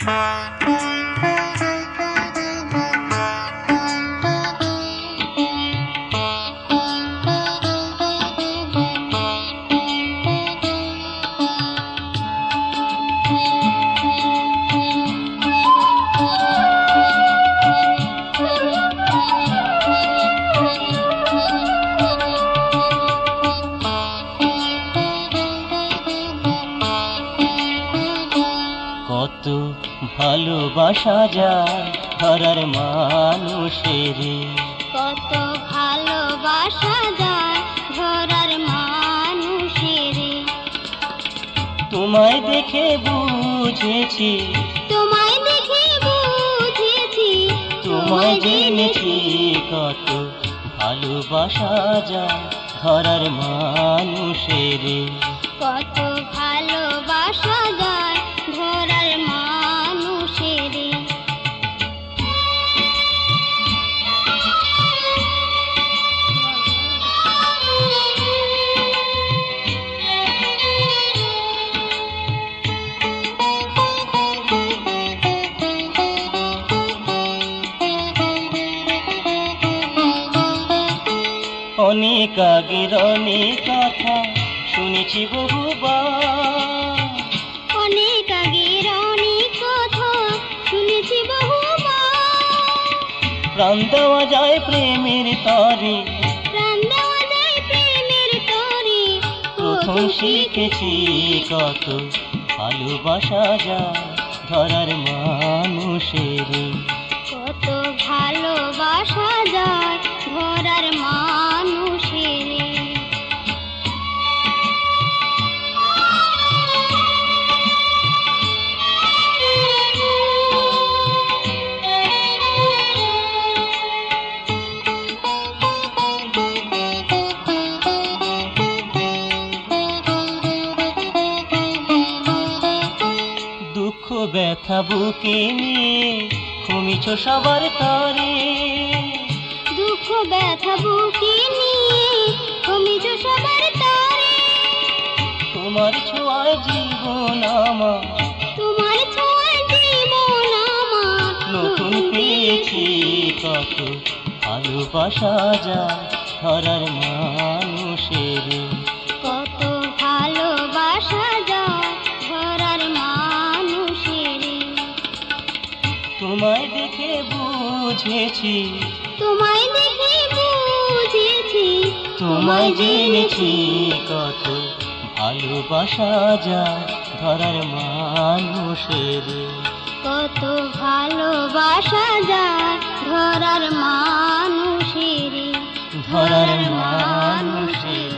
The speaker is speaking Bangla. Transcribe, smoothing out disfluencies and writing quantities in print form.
কত ভালোবাসা যায় ধরার মানুষের, কত ভালোবাসা যায় ধরার মানুষের। তোমায় দেখে বুঝেছি, তোমায় দেখে বুঝেছি, তোমায় জেনেছি। কত ভালোবাসা যায় ধরার মানুষের, কত ভালোবাসা যায় ধরার মানুষের। অনেক আগের অনেক কথা শুনেছি বহুবার, অনেক আগের অনেক কথা শুনেছি বহুবার। প্রাণ দেওয়া যায় প্রেমের তরে, প্রাণ দেওয়া যায় প্রেমের তরে। প্রথম শিখেছি কত ভালোবাসা যায় ধরার মানুষের, কত ভালোবাসা যায় ধরার মানুষের। দুঃখ ব্যথা বুকে নিয়ে ঘুমিছ সবার তরে, দুঃখ ব্যথা বুকে নিয়ে ঘুমিছ সবার তরে। তোমার ছোঁয়ায় জীবন আমার, তোমার ছোঁয়ায় জীবন আমার নতুন পেয়েছি। কত ভালোবাসা যায় ধরার মানুষের, কত ভালোবাসা যায় ধরার মানুষের। তোমায় দেখে বুঝেছি, তোমায় দেখে বুঝেছি, তোমায় জেনেছি। কত ভালোবাসা যায় ধরার মানুষের, কত ভালোবাসা যায় ধরার মানুষের। ধরার মানুষের।